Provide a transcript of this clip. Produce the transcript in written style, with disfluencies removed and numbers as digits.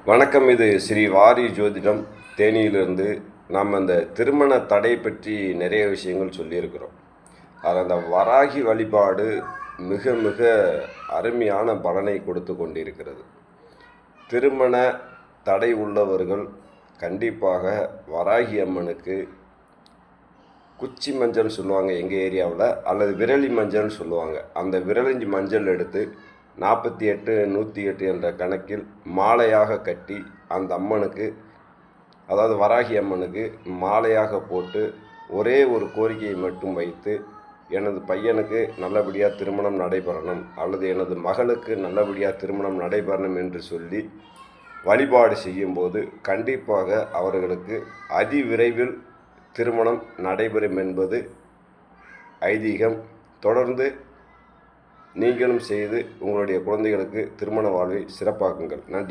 வணக்கம். இது ஸ்ரீ வாரி ஜோதிடம் தேனியிலிருந்து. நாம் அந்த திருமண தடை பற்றி நிறைய விஷயங்கள் சொல்லியிருக்கிறோம். அது அந்த வராகி வழிபாடு மிக மிக அருமையான பலனை கொடுத்து கொண்டிருக்கிறது. திருமண தடை உள்ளவர்கள் கண்டிப்பாக வராகி அம்மனுக்கு குச்சி மஞ்சள் சொல்லுவாங்க எங்கள் ஏரியாவில், அல்லது விரலி மஞ்சள் சொல்லுவாங்க. அந்த விரலி மஞ்சள் எடுத்து 48 108 என்ற கணக்கில் மாலையாக கட்டி அந்த அம்மனுக்கு, அதாவது வராகி அம்மனுக்கு மாலையாக போட்டு ஒரே ஒரு கோரிக்கையை மட்டும் வைத்து, எனது பையனுக்கு நல்லபடியாக திருமணம் நடைபெறணும் அல்லது எனது மகளுக்கு நல்லபடியாக திருமணம் நடைபெறணும் என்று சொல்லி வழிபாடு செய்யும்போது கண்டிப்பாக அவர்களுக்கு அதிவிரைவில் திருமணம் நடைபெறும் என்பது ஐதீகம். தொடர்ந்து நீங்களும் செய்து உங்களுடைய குழந்தைகளுக்கு திருமண வாழ்வை சிறப்பாக்குங்கள். நன்றி.